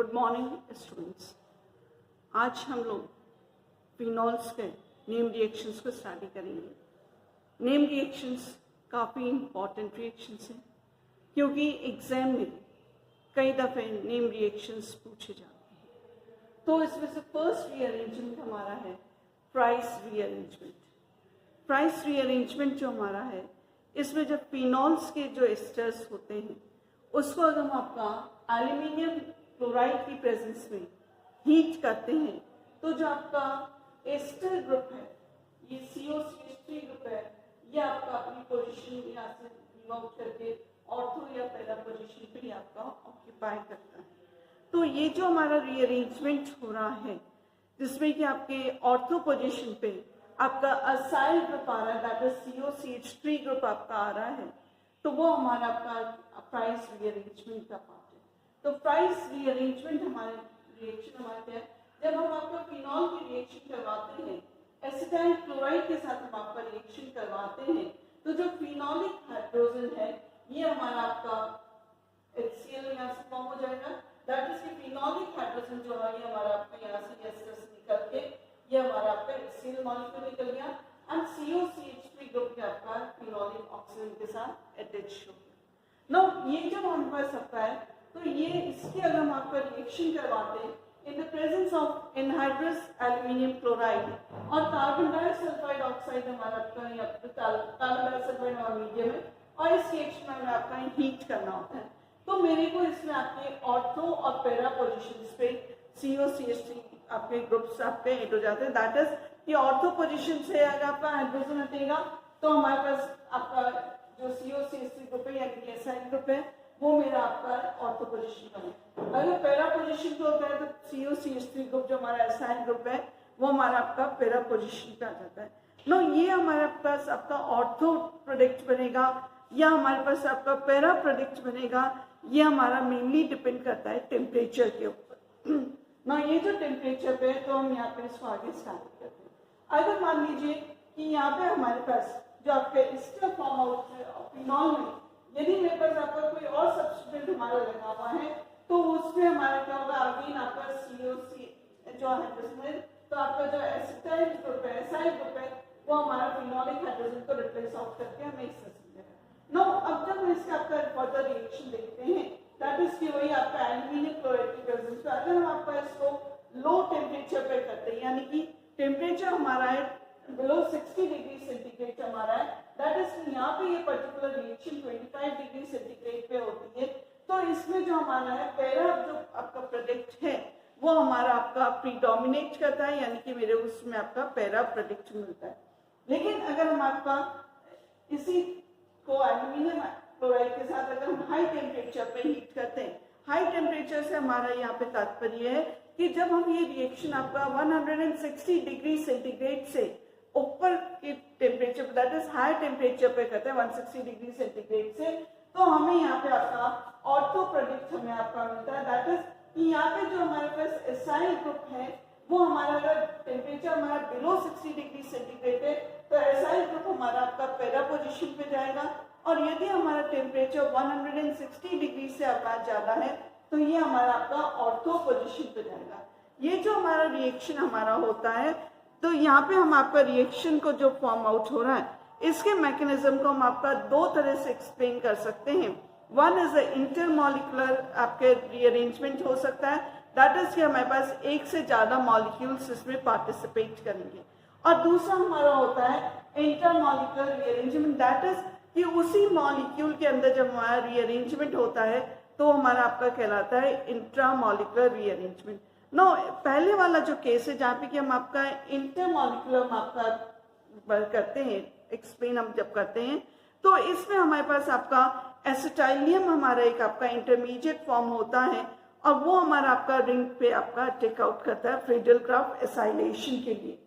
Good morning students. आज हम लोग फिनॉल्स के नेम रिएक्शंस को स्टडी करेंगे। नेम रिएक्शंस काफ़ी इम्पॉर्टेंट रिएक्शंस हैं क्योंकि एग्जाम में कई दफ़े नेम रिएक्शंस पूछे जाते हैं। तो इसमें से फर्स्ट रीअरेंजमेंट हमारा है प्राइस रीअरेंजमेंट। प्राइस रीअरेंजमेंट जो हमारा है, इसमें जब फिनॉल्स के जो एस्टर्स होते हैं उसको अगर हम आपका एल्यूमिनियम क्लोराइड की प्रेजेंस में हीट करते हैं तो जो आपका एस्टर ग्रुप है, ये COCH3 ग्रुप है, ये आपका अपनी पोजीशन यहाँ से मूव आउट करके ऑर्थो या पैरा पोजीशन पे ही आपका ऑक्यूपाई करता है। तो ये जो हमारा रीअरेंजमेंट हो रहा है जिसमें कि आपके ऑर्थो पोजीशन पे आपका असाइल ग्रुप आ रहा है, दैट इज COCH3 ग्रुप आपका आ रहा है, तो वो हमारा आपका प्राइस रीअरेंजमेंट का पार्ट है। तो प्राइस रीअरेंजमेंट हमारे रिएक्शन हमारे क्या है, जब हम आपका फिनॉल की रिएक्शन करवाते हैं एसिटाइल क्लोराइड के साथ हम आपका रिएक्शन करवाते हैं तो जो फिनॉलिक हाइड्रोजन है ये हमारा आपका HCl यहाँ से फॉर्म हो जाएगा, दैट इज कि फिनॉलिक हाइड्रोजन जो है ये हमारा आपका यहाँ से एस्टर से निकल के ये हमारा आपका HCl मॉलिक्यूल निकल गया एंड COCH3 ग्रुप के आपका फिनॉलिक ऑक्सीजन के साथ अटैच हो गया। नाउ ये जब हमारे पास आता है तो ये इसके अगर हम आपका रिएक्शन करवाते हैं in the presence of anhydrous aluminium chloride और कार्बन डाइसल्फाइड ऑक्साइड हमारा आपका कार्बन डाइसल्फाइड और मीडियम है और इस रिएक्शन में आपका हीट करना होता है तो मेरे को इसमें आपके ऑर्थो और पैरा पोजीशंस पे COCH3 आपके ग्रुप्स आपके ऐड हो जाते हैं। दैट इज कि ऑर्थो पोजीशन से अगर आपका हाइड्रोजन हटेगा तो हमारे पास आपका जो COCH3 ग्रुप है यानी कि एसाइल ग्रुप है वो मेरा आपका ऑर्थो पोजीशन का है। अगर पैरा पोजीशन पे होता है तो COCH3 ग्रुप जो हमारा एसाइल ग्रुप है वो हमारा आपका पैरा पोजीशन पे आ जाता है। नो ये हमारे पास आपका ऑर्थो प्रोडक्ट बनेगा या हमारे पास आपका पैरा प्रोडक्ट बनेगा, ये हमारा मेनली डिपेंड करता है टेम्परेचर के ऊपर। ना ये जो टेम्परेचर पे है तो हम यहाँ पे इसको आगे स्टार्ट करते हैं। अगर मान लीजिए कि यहाँ पे हमारे पास जो आपके एस्टर फॉर्म आउट फिनॉल में यदि मेरे पास आपका कोई और सब्स्टिट्यूएंट हमारा लगा हुआ है तो उसमें हमारा क्या होगा, अगेन आपका COC जो हाइड्रोजन है तो आपका जो एसिटाइल ग्रुप है एसाइल ग्रुप है वो हमारा फिनॉलिक हाइड्रोजन को रिप्लेस आउट करके हमें इससे समझेगा। नो अब जब हम इसका आपका फर्दर रिएक्शन देखते हैं दैट इज कि वही आपका एल्यूमिनियम क्लोराइड की प्रेजेंस पे अगर हम आपका इसको लो टेम्परेचर पे करते हैं यानी कि टेम्परेचर हमारा है बिलो 60 डिग्री सेंटीग्रेड हमारा है, दैट इज यहाँ पे ये पर्टिकुलर रिएक्शन 25 डिग्री सेंटीग्रेड पे होती है तो इसमें जो हमारा है पैरा जो आपका प्रोडक्ट है वो हमारा आपका प्रीडोमिनेट करता है यानी कि मेरे उसमें आपका पैरा प्रोडक्ट मिलता है। लेकिन अगर हम आपका इसी को एल्यूमिनियम क्लोराइड के साथ अगर हम हाई टेम्परेचर पे हीट करते हैं, हाई टेम्परेचर से हमारा यहाँ पे तात्पर्य है कि जब हम ये रिएक्शन आपका 160 डिग्री सेंटीग्रेड से ऊपर के temperature that is high temperature पे करते हैं 160 डिग्री सेंटीग्रेड से तो हमें यहाँ पे आपका ऑर्थो प्रोडक्ट हमें आपका मिलता है, दैट इज कि यहाँ पे जो हमारे पास एसाइल ग्रुप है वो हमारा अगर टेम्परेचर हमारा बिलो 60 डिग्री सेंटीग्रेड है तो एसाइल ग्रुप हमारा आपका पैरा पोजीशन पे जाएगा और यदि हमारा टेम्परेचर 160 डिग्री से आपका ज्यादा है तो ये हमारा आपका ऑर्थो पोजीशन पे जाएगा। ये जो हमारा रिएक्शन हमारा होता है तो यहाँ पे हम आपका रिएक्शन को जो फॉर्म आउट हो रहा है इसके मैकेनिज्म को हम आपका दो तरह से एक्सप्लेन कर सकते हैं। वन इज इंटरमॉलिक्यूलर आपके रीअरेंजमेंट हो सकता है, दैट इज कि हमारे पास एक से ज्यादा मॉलिक्यूल्स इसमें पार्टिसिपेट करेंगे और दूसरा हमारा होता है इंटरमॉलिक्यूलर रीअरेंजमेंट, दैट इज कि उसी मॉलिक्यूल के अंदर जब हमारा रीअरेंजमेंट होता है तो हमारा आपका कहलाता है इंट्रामॉलिक्यूलर रीअरेंजमेंट। नो पहले वाला जो केस है जहाँ पे कि हम आपका इंटरमॉलिक्यूलर हम आपका करते हैं एक्सप्लेन हम जब करते हैं तो इसमें हमारे पास आपका एसिटाइलियम हमारा एक आपका इंटरमीडिएट फॉर्म होता है और वो हमारा आपका रिंग पे आपका टेक आउट करता है फ्रीडल-क्राफ्ट एसाइलेशन के लिए।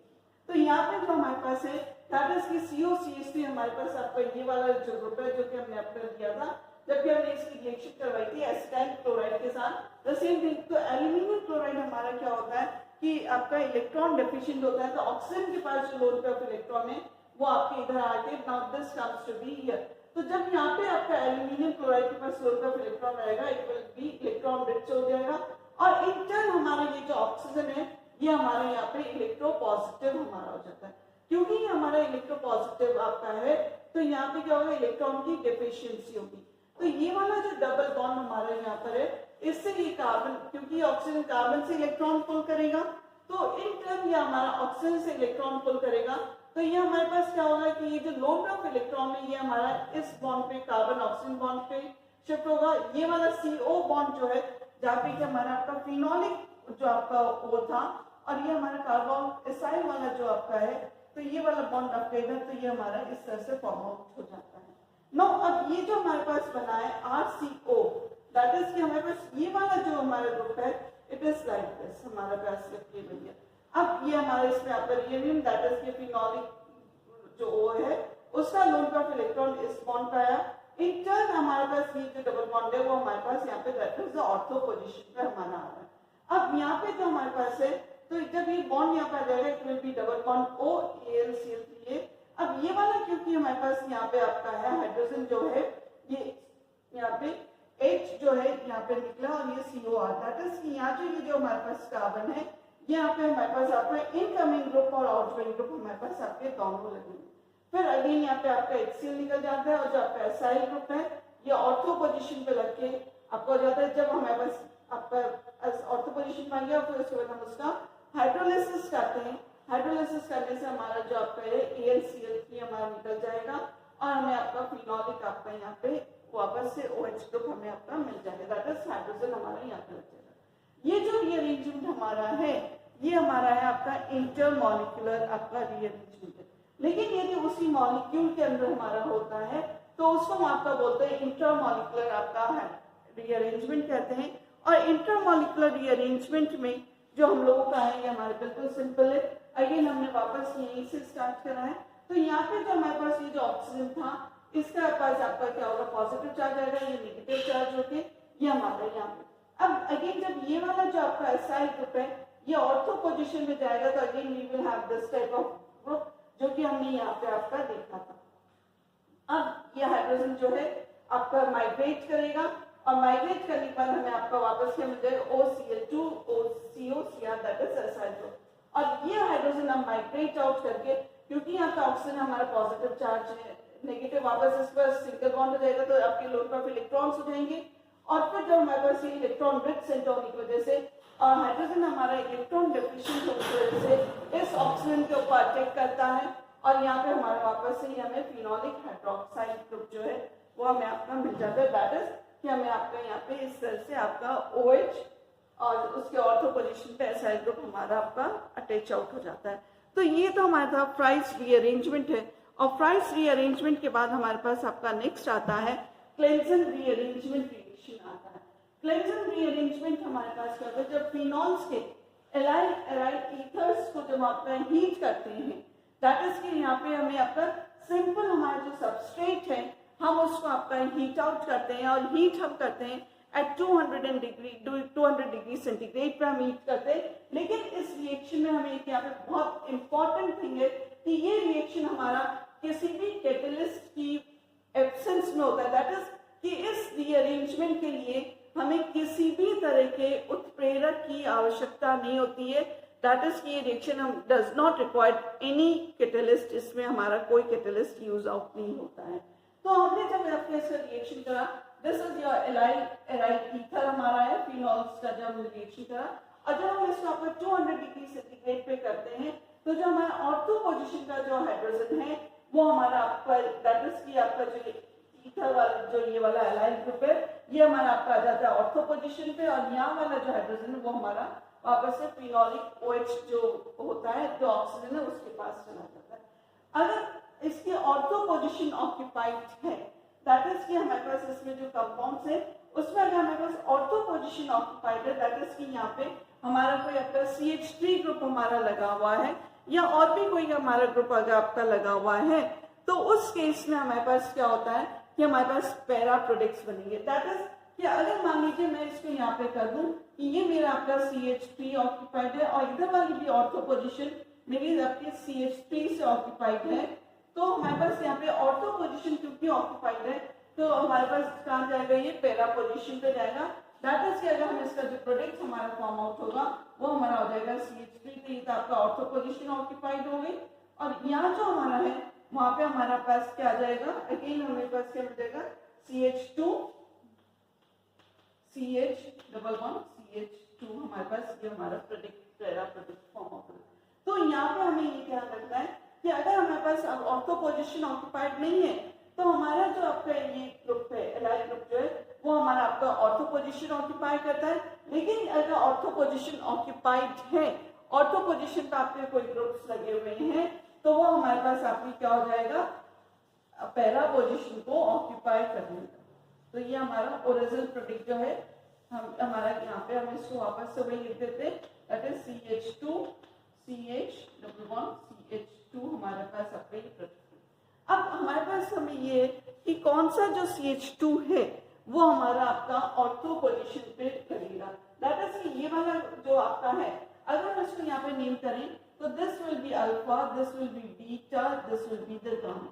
तो यहाँ पे जो हमारे पास है दैट इज कि COCH3 हमारे पास आपका ये वाला जो ग्रुप है जो कि हमने आपका दिया था जबकि हमने इसकी रिएक्शन करवाई थी एसिटाइल क्लोराइड के साथ द सेम थिंग। तो एल्यूमिनियम क्लोराइड हमारा क्या होता है कि आपका इलेक्ट्रॉन डेफिशिएंट होता है तो ऑक्सीजन के पास जो लोन पे इलेक्ट्रॉन है वो आपके इधर आके now this comes to be here. तो जब यहाँ पे आपका एल्यूमिनियम क्लोराइड के पास लोन पे इलेक्ट्रॉन रहेगा it will be electron rich हो जाएगा और इन टर्न हमारा ये जो ऑक्सीजन है ये हमारा यहाँ पे इलेक्ट्रोपॉजिटिव हमारा हो जाता है। क्योंकि ये हमारा इलेक्ट्रोपॉजिटिव आपका है तो यहाँ पे क्या होगा, इलेक्ट्रॉन की डेफिशिएंसी होगी। तो ये वाला जो डबल बॉन्ड हमारा यहाँ पर है, इससे ये कार्बन, क्योंकि ऑक्सीजन कार्बन से इलेक्ट्रॉन पुल करेगा तो इन टर्न ये हमारा ऑक्सीजन से इलेक्ट्रॉन पुल करेगा। तो ये हमारे पास क्या होगा कि ये जो लोन ऑफ इलेक्ट्रॉन है ये हमारा इस बॉन्ड पे, कार्बन ऑक्सीजन बॉन्ड पे शिफ्ट होगा। ये वाला CO बॉन्ड जो है जहाँ पे कि हमारा आपका फिनोलिक जो आपका O था और ये हमारा कार्बन एसाइल वाला जो आपका है, तो ये वाला बॉन्ड आपका इधर, तो ये हमारा इस तरह से फॉर्म आउट हो जाता है। नो, अब ये जो हमारे पास बना है RCO, दैट इज कि हमारे पास ये वाला जो हमारा ग्रुप है इट इज लाइक दिस, हमारा पास लिखिए भैया। अब ये हमारे इसमें आपका रियूनियन, दैट इज कि फिनोलिक जो O है उसका लोन ऑफ इलेक्ट्रॉन इस बॉन्ड पे आया। इन टर्न हमारे पास ये जो डबल बॉन्ड है वो हमारे पास यहाँ पे that is the ortho position पे हमारा आ रहा है। अब यहाँ पे जो हमारे पास है, तो जब ये बॉन्ड यहाँ पे आ जाएगा it will B double bond OAlCl3a। अब ये वाला क्योंकि हमारे पास यहाँ पे आपका है हाइड्रोजन जो है ये यहाँ पे H जो है यहाँ पे निकला और ये CO आ, दैट इज कि यहाँ जो हमारे पास कार्बन है यहाँ पे हमारे पास आपका इनकमिंग ग्रुप और आउटगोइंग ग्रुप हमारे पास आपके दोनों लगेंगे। फिर अगेन यहाँ पे आपका HCl निकल जाता है और जो आपका एसाइल ग्रुप है ये ऑर्थो पोजीशन पे लग के आपको हो जाता है। जब हमारे पास आपका ऑर्थो पोजीशन में आ गया फिर उसके बाद हम उसका हाइड्रोलिसिस करते हैं। हाइड्रोलिसिस करने से हमारा जो आपका है AlCl3 हमारा निकल जाएगा और हमें आपका फिनोलिक आपका यहाँ पे वापस से OH ग्रुप हमें आपका मिल जाएगा, दैट इज हाइड्रोजन हमारा यहाँ पे लग जाएगा। ये जो रीअरेंजमेंट हमारा है ये हमारा है आपका इंटरमॉलिक्यूलर आपका रीअरेंजमेंट है। लेकिन यदि उसी मॉलिक्यूल के अंदर हमारा होता है तो उसको हम आपका बोलते हैं इंटरमॉलिक्यूलर आपका है रीअरेंजमेंट कहते हैं। और इंटरमॉलिक्यूलर रीअरेंजमेंट में जो हम लोगों का है ये हमारे बिल्कुल सिंपल है। अगेन हमने वापस यहीं से स्टार्ट करा है। तो यहाँ पे जो हमारे पास ये जो ऑक्सीजन था इसका पास आपका क्या होगा, पॉजिटिव चार्ज आएगा, ये नेगेटिव चार्ज होके ये हमारा यहाँ पे। अब अगेन जब ये वाला जो आपका एसाइल ग्रुप है ये ऑर्थो पोजीशन में जाएगा तो again we will have this type of group जो कि हमने यहाँ पे आपका देखा था। अब ये हाइड्रोजन जो है आपका माइग्रेट करेगा और माइग्रेट करने के बाद हमें आपका वापस क्या मिल जाएगा, OCl2 OCO that is acyl group. और ये हाइड्रोजन अब माइग्रेट आउट करके, क्योंकि यहाँ का ऑक्सीजन हमारा पॉजिटिव चार्ज है, नेगेटिव वापस इस पर सिंगल बॉन्ड हो जाएगा तो आपके लोन पर इलेक्ट्रॉन्स हो जाएंगे। और फिर जब हमारे पास ये इलेक्ट्रॉन रिच सेंट होने की वजह से और हाइड्रोजन हमारा इलेक्ट्रॉन डेफिशिएंट होने की वजह से इस ऑक्सीजन के ऊपर अटैक करता है और यहाँ पे हमारे वापस से हमें फिनोलिक हाइड्रोक्साइड ग्रुप जो है वो हमें आपका मिल जाता है। दैट इज कि हमें आपका यहाँ पे इस तरह से आपका OH और उसके ऑर्थो पोजीशन पे एसाइल ग्रुप हमारा आपका अटैच आउट हो जाता है। तो ये तो हमारा था फ्राइस रीअरेंजमेंट है। और फ्राइस रीअरेंजमेंट के बाद हमारे पास आपका नेक्स्ट आता है क्लेंसन रीअरेंजमेंट रिएक्शन आता है। क्लेंसन रीअरेंजमेंट हमारे पास क्या होता है, जब फिनॉल्स के एराइल ईथर्स को जब आप हीट करते हैं, दैट इज कि यहाँ पे हमें आपका सिंपल हमारा जो सबस्ट्रेट है हम उसको आपका हीट आउट करते हैं और हीट हम करते हैं एट 200 डिग्री सेंटीग्रेड पे हम हीट करते हैं। लेकिन इस रिएक्शन में हमें यहाँ पे बहुत इंपॉर्टेंट थिंग है कि ये रिएक्शन हमारा किसी भी कैटलिस्ट की एब्सेंस में होता है। दैट इज कि इस रीअरेंजमेंट के लिए हमें किसी भी तरह के उत्प्रेरक की आवश्यकता नहीं होती है। दैट इज कि ये रिएक्शन हम does not require any catalyst, इसमें हमारा कोई कैटलिस्ट यूज आउट नहीं होता है। तो हमने जब आपके इसका रिएक्शन करा, this is your aryl ether हमारा है फिनॉल्स का जब हमने रिएक्शन करा और जब हम इसको आपको 200 डिग्री सेंटीग्रेड पे करते हैं तो जो हमारा ऑर्थो पोजीशन का जो हाइड्रोजन है वो हमारा आपका दैट इज कि आपका जो ईथर वाला जो ये वाला एलाइल ग्रुप है ये हमारा आपका आ जाता है ऑर्थो पोजीशन पे और यहाँ वाला जो हाइड्रोजन है वो हमारा वापस से फिनोलिक OH जो होता है जो ऑक्सीजन है उसके पास चला जाता है। अगर इसकी ऑर्थो पोजीशन ऑक्यूपाइड है, दैट इज कि हमारे पास इसमें जो कंपाउंड्स है उसमें अगर हमारे पास ऑर्थो पोजीशन ऑक्यूपाइड है, दैट इज कि यहाँ पे हमारा कोई आपका CH3 ग्रुप हमारा लगा हुआ है या और भी कोई हमारा ग्रुप अगर आपका लगा हुआ है तो उस केस में हमारे पास क्या होता है कि हमारे पास पैरा प्रोडक्ट्स बनेंगे। दैट इज कि अगर मान लीजिए मैं इसको यहाँ पे कर दूं कि ये मेरा आपका CH3 ऑक्यूपाइड है और इधर वाली भी ऑर्थो पोजीशन मेरी आपकी CH3 से ऑक्यूपाइड है, तो हमारे पास यहाँ पे ऑर्थो पोजीशन क्योंकि ऑक्यूपाइड है तो हमारे पास कहाँ जाएगा, ये पैरा पोजीशन पे जाएगा। दैट इज कि अगर हम इसका जो प्रोडक्ट हमारा फॉर्म आउट होगा वो हमारा हो जाएगा CH3, तो ये तो आपका ऑर्थो पोजीशन ऑक्यूपाइड हो गई। और यहाँ जो हमारा है वहां पे हमारा पास क्या आ जाएगा, अगेन हमारे पास क्या मिल जाएगा CH2 CH double bond CH2 हमारे पास ये हमारा प्रोडक्ट फॉर्म आउट होगा। तो यहाँ पे हमें ये ध्यान रखना है कि अगर हमारे पास अब ऑर्थो पोजीशन ऑक्यूपाइड नहीं है तो हमारा जो आपका ये ग्रुप है एलाइड ग्रुप जो है वो हमारा आपका ऑर्थो पोजीशन ऑक्यूपाई करता है। लेकिन अगर ऑर्थो पोजीशन ऑक्यूपाइड है, ऑर्थो पोजीशन पे आपके कोई ग्रुप्स लगे हुए हैं तो वो हमारे पास आपकी क्या हो जाएगा, पैरा पोजीशन को ऑक्यूपाई करने का। तो ये हमारा ओरिजिनल प्रोडक्ट जो है हम हमारा यहाँ पे हम इसको वापस से वही लिख देते हैं, that is CH2 CH double bond CH2 हमारे पास आपका ये प्रोडक्ट। अब हमारे पास हमें ये कि कौन सा जो CH2 है वो हमारा आपका ऑर्थो पोजीशन पे करेगा। दैट इज कि ये वाला जो आपका है अगर हम इसको यहाँ पे नेम करें तो this will be alpha, this will be beta, this will be the gamma.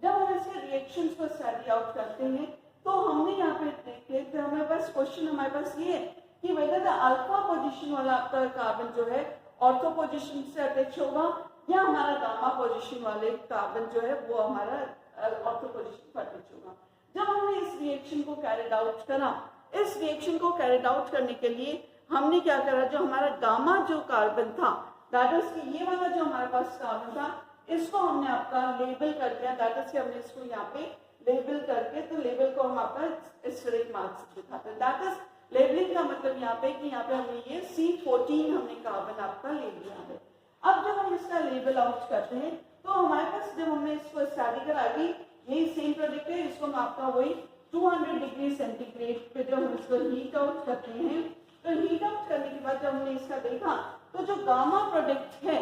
जब हम इसके रिएक्शंस को स्टडी आउट करते हैं तो हमने यहाँ पे देखे थे हमारे पास क्वेश्चन हमारे पास ये है कि वेदर द अल्फा पोजीशन वाला आपका कार्बन जो है ऑर्थो पोजीशन से अटैच होगा या हमारा गामा पोजीशन वाले कार्बन जो है वो हमारा ऑर्थो पोजीशन पर अटैच होगा। जब हमने इस रिएक्शन को कैरिड आउट करा, इस रिएक्शन को कैरिड आउट करने के लिए हमने क्या करा, जो हमारा गामा जो कार्बन था दैट इज कि ये वाला जो हमारे पास कार्बन था इसको हमने आपका लेबल कर दिया। दैट इज कि हमने इसको यहाँ पे लेबल करके, तो लेबल को हम आपका इस तरह मार्क्स दिखाते हैं। दैट इज लेबलिंग का मतलब यहाँ पे कि यहाँ पे हमने ये C14 हमने कार्बन आपका ले लिया है। अब जब हम इसका लेबल आउट करते हैं तो हमारे पास जब हमने इसको स्टडी करा दी यही सेम प्रोडक्ट है, इसको हम आपका वही 200 डिग्री सेंटीग्रेड पे जब हम इसको हीट आउट करते हैं तो हीट आउट करने के बाद जब हमने इसका देखा तो जो गामा प्रोडक्ट है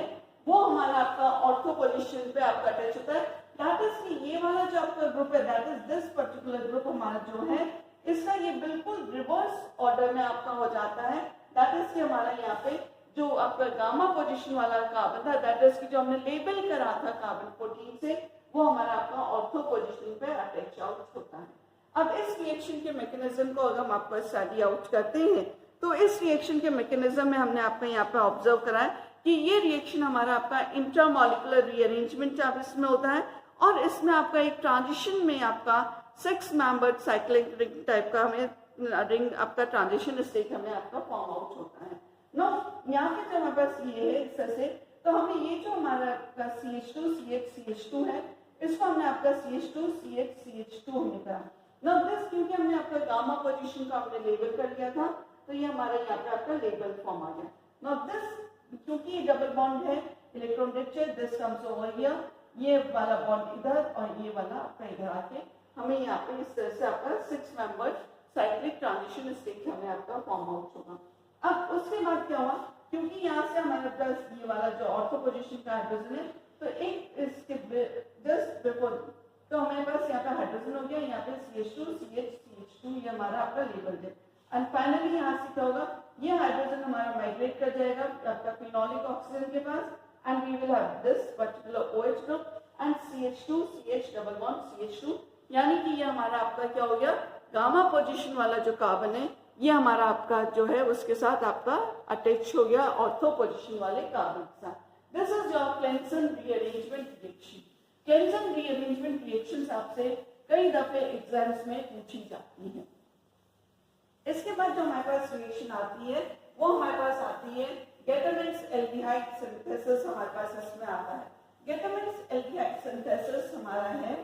वो हमारा आपका ऑर्थो पोजीशन पे आपका अटैच होता है। दैट इज कि ये वाला जो आपका ग्रुप है that is this particular group हमारा जो है इसका ये बिल्कुल रिवर्स ऑर्डर में आपका हो जाता है। दैट इज कि हमारा यहाँ पे जो आपका गामा पोजीशन वाला कार्बन था दैट इज कि जो हमने लेबल करा था कार्बन 14 से वो हमारा आपका ऑर्थो पोजीशन पे अटैच आउट होता है। अब इस रिएक्शन के मैकेनिज्म को अगर हम आपको स्टडी आउट करते हैं तो इस रिएक्शन के मैकेनिज्म में हमने आपका यहाँ पे ऑब्जर्व करा है कि ये रिएक्शन हमारा आपका इंट्रामॉलिक्यूलर रीअरेंजमेंट इसमें होता है और इसमें आपका एक ट्रांजिशन में आपका 6 मेंबर्ड साइक्लिक रिंग टाइप का हमें रिंग आपका ट्रांजिशन स्टेट हमें आपका फॉर्म आउट होता है। नो यहाँ पे जो हमारे पास ये है इस तरह से, तो हमें ये जो हमारा आपका CH2 CH CH2 है इसको हमने आपका CH2 CH CH2 हमने करा। नो दिस क्योंकि हमने आपका गामा पोजीशन को हमने लेबल कर लिया था तो ये हमारा यहाँ पे आपका लेबल फॉर्म आ गया। नो दिस क्योंकि ये डबल बॉन्ड है इलेक्ट्रॉन रिच है, दिस कम्स ओवर हियर, ये वाला बॉन्ड इधर और ये वाला आपका इधर आके हमें यहाँ पे इस तरह से आपका 6 मेंबर साइक्लिक ट्रांजिशन स्टेट हमें आपका फॉर्म आउट होगा। अब उसके बाद क्या हुआ, क्योंकि यहाँ से हमारे पास ये वाला जो ऑर्थो पोजीशन का हाइड्रोजन है तो एक इसके जस्ट बिफोर तो हमारे पास यहाँ पे हाइड्रोजन हो गया, यहाँ पे CH2 CH CH2 ये हमारा आपका लेबल है। एंड फाइनली यहाँ से क्या होगा, ये हाइड्रोजन हमारा माइग्रेट कर जाएगा आपका फिनोलिक ऑक्सीजन के पास and we will have this particular OH group and CH2 CH double bond CH2, यानी कि ये हमारा आपका क्या हो गया, गामा पोजीशन वाला जो कार्बन है ये हमारा आपका जो है उसके साथ आपका अटैच हो गया ऑर्थो पोजीशन वाले कार्बन के साथ। This is your Claisen rearrangement reaction. Claisen rearrangement reactions आपसे कई दफे एग्जाम्स में पूछी जाती हैं। इसके बाद जो हमारे पास रिएक्शन आती है वो हमारे पास आती है गेटामिन्स एल्डिहाइड सिंथेसिस, हमारे पास इसमें आता है। गेटामिन्स एल्डिहाइड सिंथेसिस हमारा है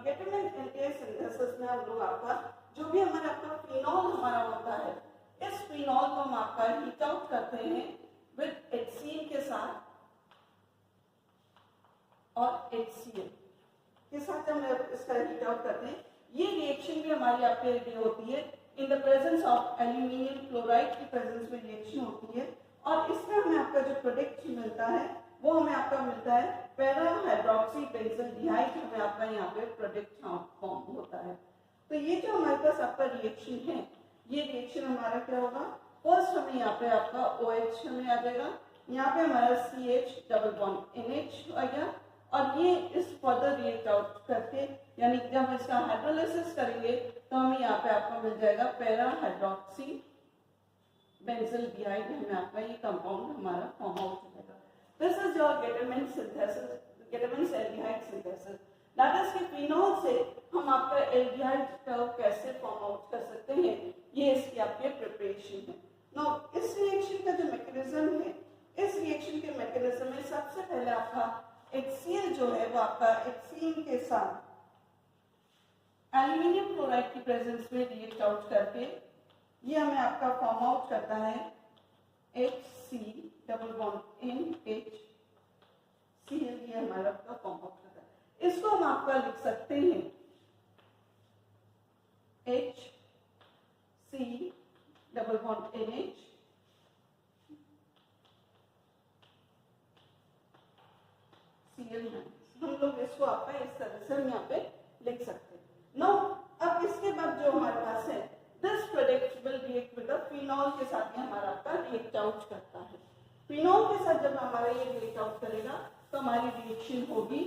गेटामिन सिंथेसिस में हम लोग आपका जो भी हमारा आपका फिनॉल हमारा होता है इस फिनॉल को हम आपका हीट आउट करते हैं विद HCl के साथ और HCl के साथ हम इसका हीट आउट करते हैं। ये रिएक्शन भी हमारी आपके लिए होती है in the presence of aluminium chloride की प्रेजेंस में रिएक्शन होती है और इसमें हमें आपका जो प्रोडक्ट मिलता है वो हमें आपका मिलता है पैरा हाइड्रोक्सी बेंजल्डिहाइड, हमें आपका यहाँ पे प्रोडक्ट फॉर्म होता है। तो ये जो हमारे पास आपका रिएक्शन है, ये रिएक्शन हमारा क्या होगा, फर्स्ट हमें यहाँ पे आपका OH हमें आ जाएगा, यहाँ पे हमारा CH डबल बॉन्ड NH आ गया, और ये इस फर्दर रिएक्ट आउट करके, यानी जब हम इसका हाइड्रोलिसिस करेंगे तो हमें यहाँ पे आपको मिल जाएगा पैरा हाइड्रोक्सी बेंजल्डिहाइड, हमें आपका ये कंपाउंड हमारा फॉर्म आउट हो जाएगा। This is your ketamine synthesis, ketamine aldehyde synthesis. That is कि फिनॉल से हम आपका एल्डिहाइड का कैसे फॉर्म आउट कर सकते हैं, ये इसकी आपके प्रिपरेशन है। नाउ इस रिएक्शन का जो मैकेनिज्म है, इस रिएक्शन के मैकेनिज्म में सबसे पहले आपका HCl जो है वो आपका HCl के साथ एल्यूमिनियम क्लोराइड की प्रेजेंस में रिएक्ट आउट करके ये हमें आपका फॉर्म आउट करता है HC double bond NH Cl, ये हमारा आपका फॉर्म आउट करता है। इसको हम आपका लिख सकते हैं HC double bond NH Cl-, हम लोग इसको आपका इस तरह से हम यहाँ पे लिख सकते हैं। नो, अब इसके बाद जो हमारे पास है, this product will react with the phenol के साथ में हमारा आपका रिएक्ट आउट करता है। फिनॉल के साथ जब हमारा ये रिएक्ट आउट करेगा तो हमारी रिएक्शन होगी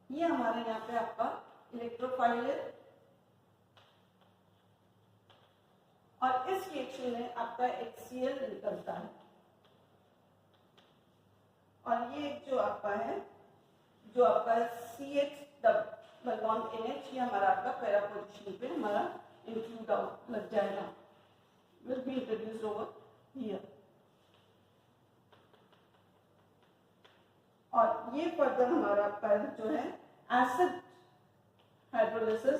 ये हमारे यहाँ पे आपका इलेक्ट्रोफाइल है, और इस रिएक्शन में आपका HCl निकलता है, और ये जो आपका है, जो आपका CH डबल बॉन्ड NH, ये हमारा आपका पैरा पोजीशन पे हमारा इंक्लूड आउट लग जाएगा, will be introduced over here. और ये फर्दर हमारा आपका जो है acid hydrolysis,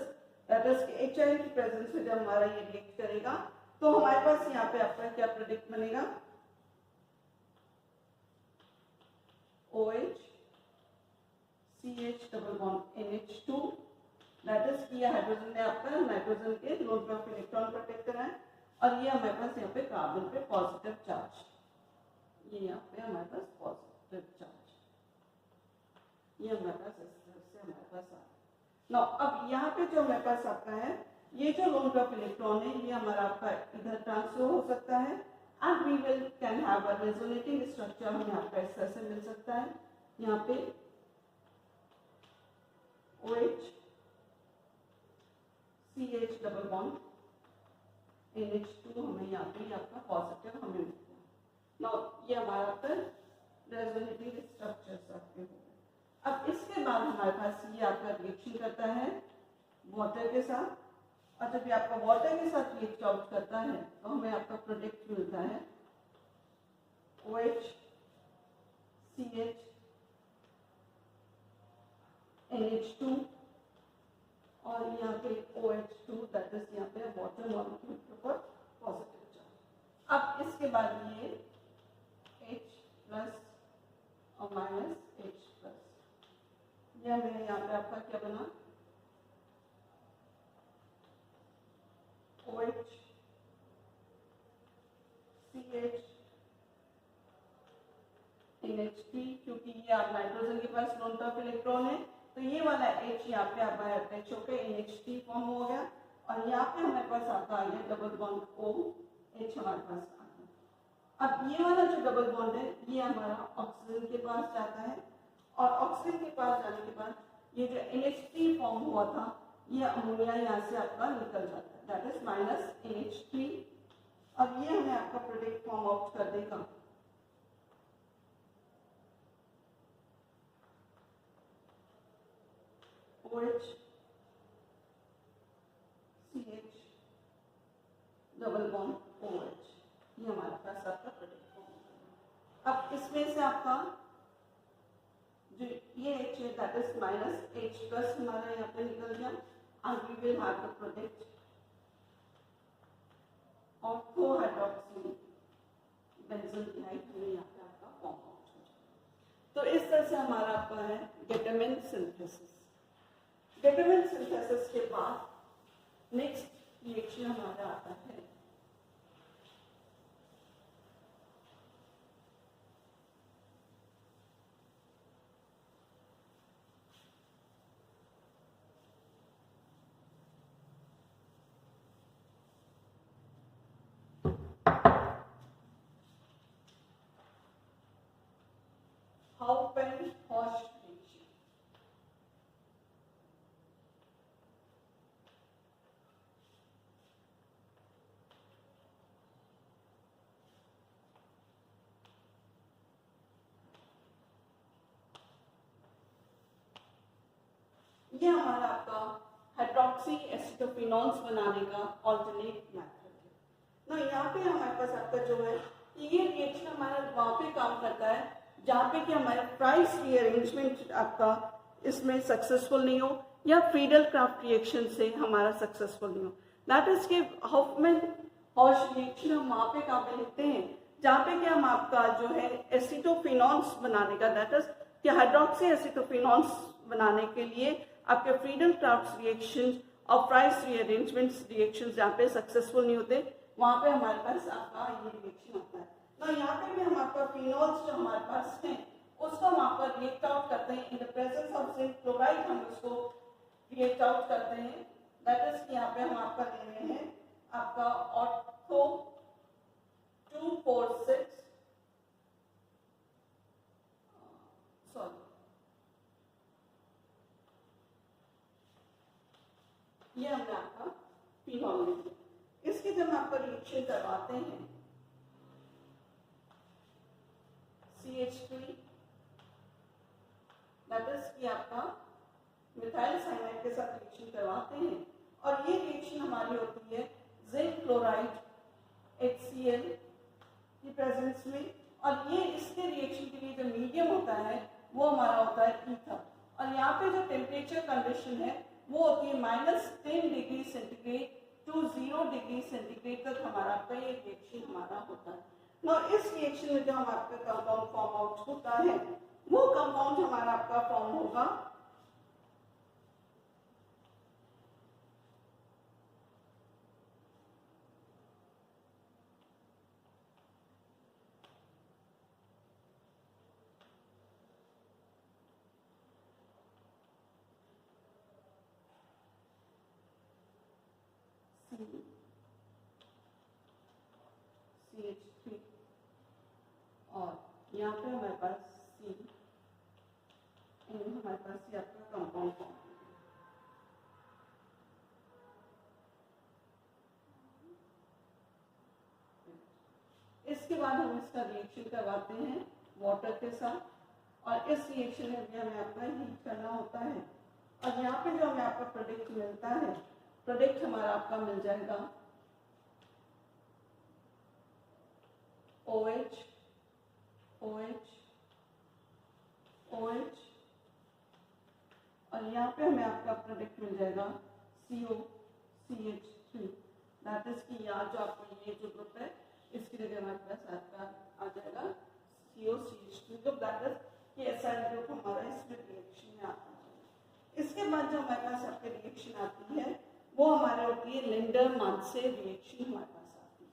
that is HI की प्रेजेंस में जब हमारा ये रिएक्ट करेगा तो हमारे पास यहाँ पे आपका क्या प्रोडक्ट बनेगा, OH CH double bond NH2, that is कि हाइड्रोजन ने आपका नाइट्रोजन के लोन पे ऑफ इलेक्ट्रॉन प्रोटेक्ट करा है, और ये हमारे पास यहाँ पे कार्बन पे पॉजिटिव चार्ज, ये यहाँ पे हमारे पास पॉजिटिव चार्ज, ये हमारे पास इस तरह से हमारे पास आ नो। अब यहाँ पे जो हमारे पास आपका है, ये जो लोन पे ऑफ इलेक्ट्रॉन है, ये हमारा आपका इधर ट्रांसफर हो सकता है, and we will can have a resonating structure, हमें आपका इस तरह से मिल सकता है। यहाँ पे OH CH double bond NH2, हमें यहाँ पे आपका पॉजिटिव हमें मिलता है। नाउ ये हमारा फिर रेजोनेटिंग स्ट्रक्चर्स आपके हो गए। अब इसके बाद हमारे पास ये आपका रिएक्शन करता है वाटर के साथ, और जब ये आपका वाटर के साथ रिएक्ट आउट करता है तो हमें आपका प्रोडक्ट मिलता है OH CH NH2, और यहाँ पे OH2, दैट इज यहाँ पे वाटर मॉलिक्यूल के ऊपर पॉजिटिव चार्ज। अब इसके बाद ये H प्लस और माइनस H प्लस, यह मेरे यहाँ पे आपका क्या बना, OH CH NH3, क्योंकि ये आप नाइट्रोजन के पास लोन पे ऑफ इलेक्ट्रॉन है, तो ये वाला H यहाँ पे आपका अटैच होकर NH3 फॉर्म हो गया, और यहाँ पे हमारे पास आपका आ गया डबल बॉन्ड OH हमारे पास आ गया। अब ये वाला जो डबल बॉन्ड है, ये हमारा ऑक्सीजन के पास जाता है, और ऑक्सीजन के पास जाने के बाद ये जो NH3 फॉर्म हुआ था, ये अमोनिया यहाँ से आपका निकल जाता है, दैट इज माइनस NH3, और ये हमें आपका प्रोडक्ट फॉर्म आउट कर देगा OH CH double bond OH, ये हमारे पास आपका प्रोडक्ट फॉर्म होगा। अब इसमें से आपका जो ये H है, that is minus H plus हमारा यहाँ पे निकल गया, and we will have the product ortho hydroxy benzoinate में यहाँ पे आपका फॉर्म आउट हो जाएगा। तो इस तरह से हमारा आपका है गेटामिन सिंथेसिस। गेटामिन सिंथेसिस के बाद नेक्स्ट रिएक्शन हमारा आता है Haupen-Horsch reaction। ये हमारा आपका हाइड्रोक्सी एसिटोफिनॉल्स बनाने का ऑल्टरनेट मेथड है ना। यहाँ पे हमारे पास आपका जो है ये रिएक्शन हमारा वहाँ पे काम करता है जहाँ पे कि हमारा प्राइस रीअरेंजमेंट आपका इसमें सक्सेसफुल नहीं हो या फ्रीडल क्राफ्ट रिएक्शन से हमारा सक्सेसफुल नहीं हो। दैट इज के हाउपमैन-हॉर्श रिएक्शन हम वहाँ पे काम पे लिखते हैं जहाँ पे कि हम आपका जो है एसिटोफिनॉल्स बनाने का, दैट इज कि हाइड्रोक्सी एसिटोफिनॉल्स बनाने के लिए आपके फ्रीडल क्राफ्ट रिएक्शन और प्राइस रीअरेंजमेंट रिएक्शन जहाँ पे सक्सेसफुल नहीं होते वहाँ पे हमारे पास आपका ये रिएक्शन होता है। तो यहाँ पे भी हम आपका फिनोल्स जो हमारे पास हैं उसको हम आपका रिएक्ट आउट करते हैं in the presence of zinc chloride, हम उसको रिएक्ट आउट करते हैं। दैट इज यहाँ पे हम आपका ले रहे हैं आपका ऑर्थो 246 ये हमने आपका फिनॉल लिया। इसके जब हम आपका रिएक्शन करवाते हैं CH3 दैट इज कि आपका मिथाइल साइनाइड के साथ रिएक्शन करवाते हैं और ये रिएक्शन हमारी होती है जिंक क्लोराइड HCl की प्रेजेंस में, और ये इसके रिएक्शन के लिए जो मीडियम होता है वो हमारा होता है ईथर। और यहाँ पे जो टेम्परेचर कंडीशन है वो होती है -10 degree centigrade to 0 degree centigrade तक हमारा आपका ये रिएक्शन हमारा होता है। ना इस रिएक्शन में जो हम आपका कंपाउंड फॉर्म आउट होता है वो कंपाउंड हमारा आपका फॉर्म होगा CH3 और यहाँ पे हमारे पास C हमारे पास ये आपका कंपाउंड फॉर्म। इसके बाद हम इसका रिएक्शन करवाते हैं वाटर के साथ और इस रिएक्शन में भी हमें आपका हीट करना होता है और यहाँ पे जो हमें आपका प्रोडक्ट मिलता है, प्रोडक्ट हमारा आपका मिल जाएगा OH OH OH और यहाँ पे हमें आपका प्रोडक्ट मिल जाएगा CO CH3 दैट इज कि यहाँ जो आपका ये जो ग्रुप है इसकी जगह हमारे पास आपका आ जाएगा CO CH3 group, that is कि एसाइल ग्रुप हमारा इसमें रिएक्शन में आता है। इसके बाद जो हमारे पास आपके रिएक्शन आती है वो हमारे होती है लिंडर-मार्से रिएक्शन हमारे पास आती है।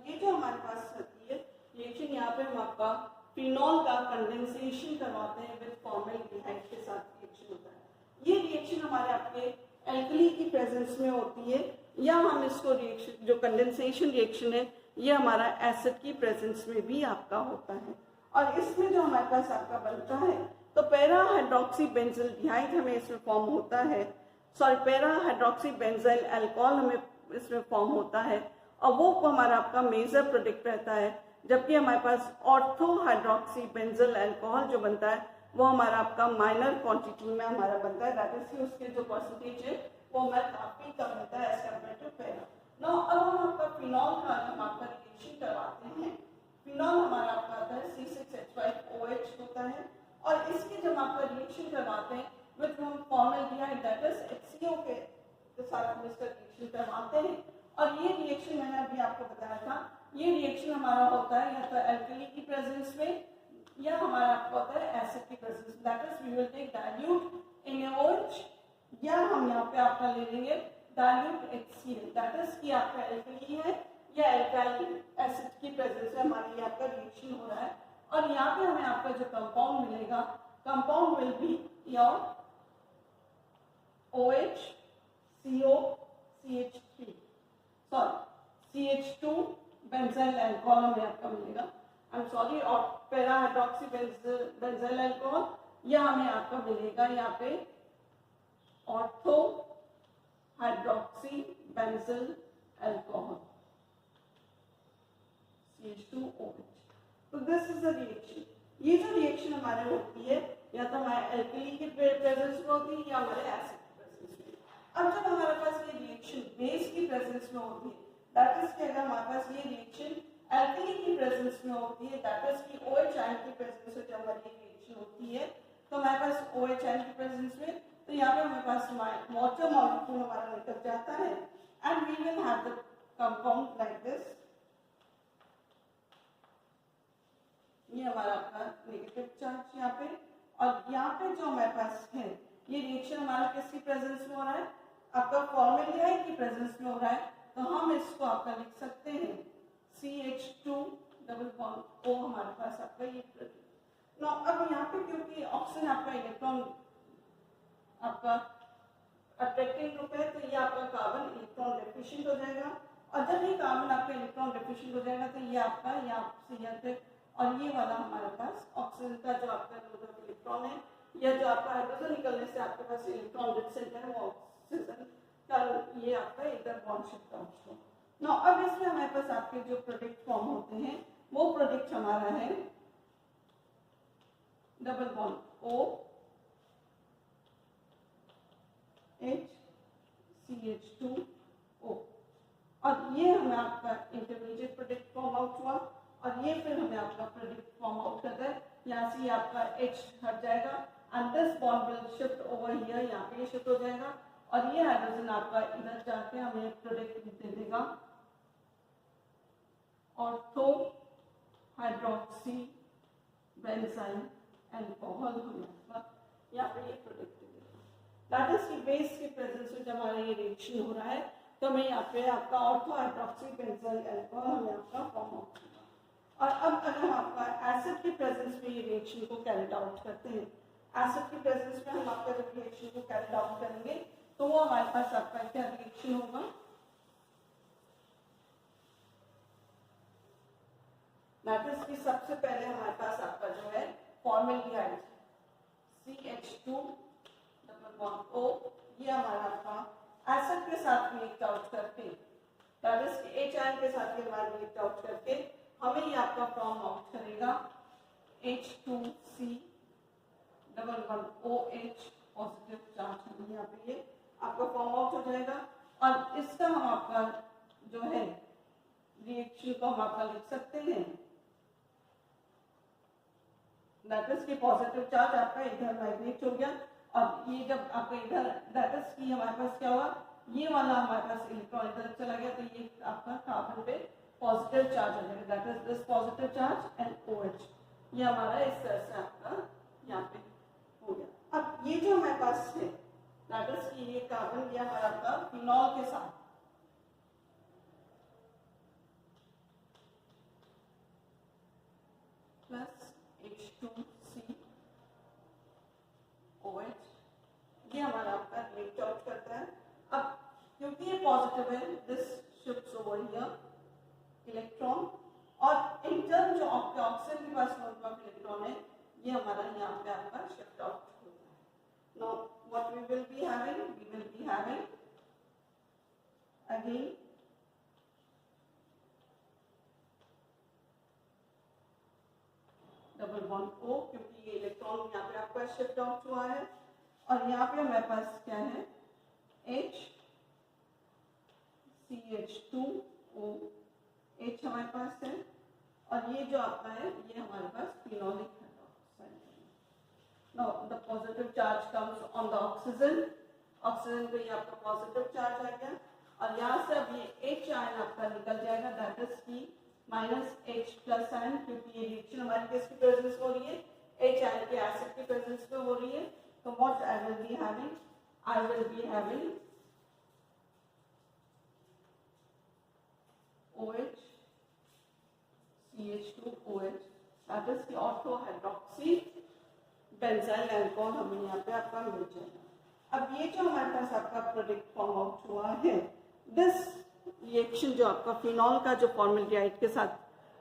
ये जो हमारे पास होती है रिएक्शन, यहाँ पे हम आपका फिनॉल का कंडेंसेशन करवाते हैं विद फॉर्मल्डिहाइड के साथ रिएक्शन होता है। ये रिएक्शन हमारे आपके एल्कली की प्रेजेंस में होती है या हम इसको रिएक्शन जो कंडेंसेशन रिएक्शन है ये हमारा एसिड की प्रेजेंस में भी आपका होता है। और इसमें जो हमारे पास आपका बनता है तो पैरा हाइड्रोक्सी बेंजल्डिहाइड हमें इसमें फॉर्म होता है, sorry para hydroxy benzyl alcohol हमें इसमें फॉर्म होता है और वो हमारा आपका मेजर प्रोडक्ट रहता है। जबकि हमारे पास ऑर्थो हाइड्रोक्सी बेंजल अल्कोहल जो बनता है वो हमारा आपका माइनर क्वांटिटी में हमारा बनता है, दैट इज उसके जो परसेंटेज है वो हमारा काफी कम रहता है as compare to para. Now अब हम आपका फिनॉल का हम आपका रिएक्शन करवाते हैं। फिनॉल हमारा आपका आता है C6H5OH होता है और इसके जब आपका रिएक्शन करवाते हैं विद हम फॉर्मल्डिहाइड दैट इज HCO के साथ हम इसका रिएक्शन करवाते हैं। और ये रिएक्शन मैंने अभी आपको बताया था, ये रिएक्शन हमारा होता है या तो एल्कली की प्रेजेंस में या हमारा आपका होता है एसिड की presence, that is we will take dilute in OH या हम यहाँ पे आपका ले लेंगे डाइल्यूट HCl, दैट इज कि आपका एल्कली है या एल्काइल एसिड की प्रेजेंस में हमारे ये आपका रिएक्शन हो रहा है। और यहाँ पे हमें आपका जो कंपाउंड मिलेगा, compound will be your OH CO CH3 sorry CH2 benzyl alcohol हमें आपका मिलेगा, आई एम सॉरी, और पैरा हाइड्रोक्सी बेंजाइल अल्कोहल या हमें आपका मिलेगा यहाँ पे ortho hydroxy benzyl alcohol CH2OH। तो दिस इज द रिएक्शन। ये जो रिएक्शन हमारे होती है या तो हमारे एल्कली के प्रेजेंस में होती है या हमारे एसिड के प्रेजेंस में। अब जब हमारे पास ये रिएक्शन बेस की प्रेजेंस में होती है, दैट इज कि अगर हमारे पास ये रिएक्शन एल्कली की प्रेजेंस में होती है, दैट इज कि OH आयन की प्रेजेंस में जब हमारी रिएक्शन होती है तो हमारे पास OH आयन की प्रेजेंस में तो यहाँ पे हमारे पास वाटर मॉलिक्यूल हमारा निकल जाता है and we will have the compound like this. ये हमारा आपका नेगेटिव चार्ज यहाँ पे, और यहाँ पे जो हमारे पास है ये रिएक्शन हमारा किसकी प्रेजेंस में हो रहा है, आपका फॉर्मल्डिहाइड की प्रेजेंस में हो रहा है। तो हम इसको आपका लिख सकते हैं CH2 डबल बॉन्ड O हमारे पास आपका ये प्रोडक्ट। नाउ अब यहाँ पे क्योंकि ऑक्सीजन आपका इलेक्ट्रॉन आपका अट्रैक्टिव ग्रुप है तो ये आपका कार्बन इलेक्ट्रॉन डेफिशिएंट हो जाएगा, और जब ये कार्बन आपका इलेक्ट्रॉन डेफिशिएंट हो जाएगा तो ये आपका यहाँ से और ये वाला हमारे पास ऑक्सीजन का जो आपका इलेक्ट्रॉन है या जो आपका हाइड्रोजन निकलने से आपके पास इलेक्ट्रॉन डिस्टेंस है वो ऑक्सीजन का ये आपका इधर बॉन्ड शिफ्ट आउट हो। नाउ अब इसमें हमारे पास आपके जो प्रोडक्ट फॉर्म होते हैं वो प्रोडक्ट हमारा है double bond O H CH2O, और ये हमें आपका इंटरमीडिएट प्रोडक्ट फॉर्म आउट हुआ और ये फिर हमें आपका प्रोडक्ट फॉर्म आउट करता है। यहाँ से आपका H हट जाएगा and this bond will shift over here, यहाँ पे शिफ्ट हो जाएगा और ये हाइड्रोजन आपका इधर जाके हमें प्रोडक्ट दे देगा ऑर्थो हाइड्रोक्सी बेंजाइल अल्कोहल हमें यहाँ पे ये प्रोडक्ट दे देगा। दैट इज की बेस के प्रेजेंस में जब हमारा ये रिएक्शन हो रहा है तो हमें यहाँ पे आपका ऑर्थो हाइड्रोक्सी बेंजाइल अल्कोहल हमें आपका फॉर्म आउट होगा। और अब अगर हम आपका एसिड के प्रेजेंस में ये रिएक्शन को कैरिड आउट करते हैं, एसिड के प्रेजेंस में हम आपका जब रिएक्शन को कैरिड आउट करेंगे तो वो हमारे पास आपका क्या रिएक्शन होगा, दैट इज कि सबसे पहले हमारे पास आपका जो है formaldehyde CH2 double bond O ये हमारा आपका एसिड के साथ रिएक्ट आउट करके दैट इज कि H आयन के साथ ये हमारा रिएक्ट आउट करके हमें ये आपका फॉर्म आउट करेगा H2C double bond OH positive charge है, यहाँ पे ये आपका फॉर्म आउट हो जाएगा। और इसका हम आपका जो है रिएक्शन को हम आपका लिख सकते हैं दैट इज की पॉजिटिव चार्ज आपका इधर माइग्रेट हो गया और ये जब आपका इधर दैट इज की हमारे पास क्या हुआ, ये वाला हमारे पास इलेक्ट्रॉन इधर चला गया तो ये आपका कार्बन पे पॉजिटिव चार्ज हो जाएगा, that is this positive charge and OH ये हमारा इस तरह से आपका यहाँ पे हो गया। अब ये जो हमारे पास है दैट इज कि ये कार्बन ये हमारा आपका फिनॉल के साथ प्लस H2C OH ये हमारा आपका रिएक्ट आउट करता है। अब क्योंकि ये पॉजिटिव है this shifts over here electron और इन टर्म जो आपके ऑक्सीजन के पास इलेक्ट्रॉन है ये हमारा यहाँ पे आपका शिफ्ट फिनॉल यहाँ पे आपका शिफ्ट आउट हुआ है और यहाँ पे हमारे पास क्या है CH2O H हमारे पास है और ये जो आपका है ये हमारे पास फिनोलिक हाइड्रोक्साइड है। Now the positive charge comes on the oxygen, oxygen पे ये आपका पॉजिटिव चार्ज आ गया और यहाँ से अब ये H आयन आपका निकल जाएगा, दैट इज की -H+ आयन, क्योंकि ये रिएक्शन हमारे किसकी प्रेजेंस में हो रही है, H आयन के एसिड की प्रेजेंस में हो रही है। तो what I will be having OH CH2OH, that is की ऑर्थो हाइड्रोक्सी बेंजाइल अल्कोहल हमें यहाँ पे आपका मिल जाएगा। अब ये जो हमारे पास आपका प्रोडक्ट फॉर्म आउट हुआ है, दिस रिएक्शन जो आपका फिनॉल का जो फॉर्मल्डिहाइड के साथ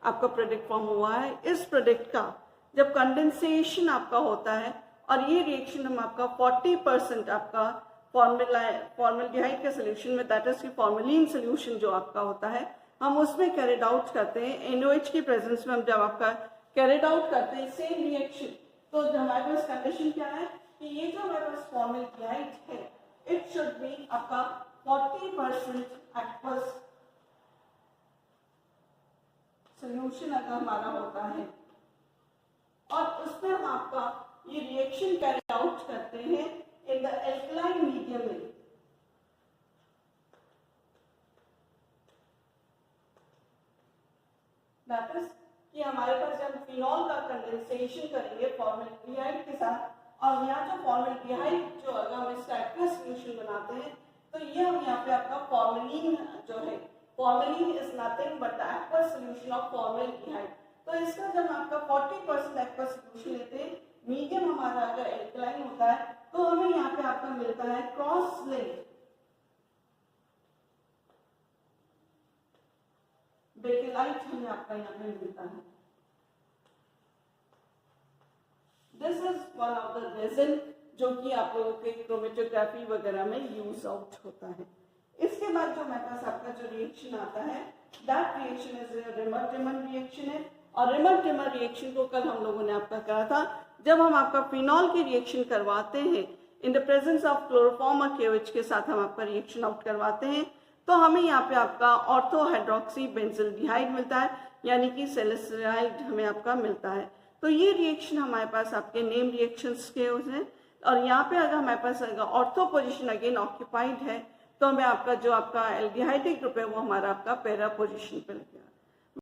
आपका प्रोडक्ट फॉर्म हुआ है, इस प्रोडक्ट का जब कंडेंसेशन आपका होता है और ये रिएक्शन हम आपका 40% आपका फॉर्मल्डिहाइड के सोल्यूशन में, दैट इज की फॉर्मेलिन सोल्यूशन जो आपका होता है, हम उसमें कैरिड आउट करते हैं NaOH की प्रेजेंस में। हम जब आपका कैरिड आउट करते हैं सेम रिएक्शन, तो हमारे पास कंडीशन क्या है कि ये जो हमारे पास फॉर्मल्डिहाइड है, इट शुड बी आपका 40% एक्वस सोल्यूशन अगर हमारा होता है और उसमें हम आपका ये रिएक्शन कैरी आउट करते हैं इन द एल्कलाइन मीडियम में, दैट इज कि हमारे पास जब फिनॉल का कंडेंसेशन करेंगे फॉर्मल्डिहाइड के साथ और यहाँ जो फॉर्मल्डिहाइड जो अगर हम इसका एक्वस सोल्यूशन बनाते हैं तो ये हम यहाँ पे आपका फॉर्मेलिन जो है, formalin is nothing but the aqueous solution of formaldehyde. तो इसका जब आपका 40% एक्वस सोल्यूशन लेते हैं, मीडियम हमारा अगर एल्कलाइन होता है तो हमें यहाँ पे आपका मिलता है क्रॉस लिंक बेकेलाइट, हमें आपका यहाँ पे मिलता है। This is one of the resin जो कि आप लोगों के क्रोमेटोग्राफी वगैरह में यूज आउट होता है। इसके बाद जो हमारे पास आपका जो रिएक्शन आता है, that reaction is reamer-Timmer reaction है और रिमर-टिमर रिएक्शन को कल हम लोगों ने आपका कहा था, जब हम आपका फिनॉल की रिएक्शन करवाते हैं in the presence of chloroform और KOH के साथ हम आपका रिएक्शन आउट करवाते हैं तो हमें यहाँ पे आपका ऑर्थो हाइड्रोक्सी बेंजल्डिहाइड मिलता है, यानी कि सैलिसाइड हमें आपका मिलता है। तो ये रिएक्शन हमारे पास आपके नेम रिएक्शंस के हैं और यहाँ पे अगर हमारे पास ऑर्थो पोजीशन अगेन ऑक्यूपाइड है तो हमें आपका जो आपका एल्डिहाइडिक ग्रुप है वो हमारा आपका पैरा पोजीशन पे लग गया।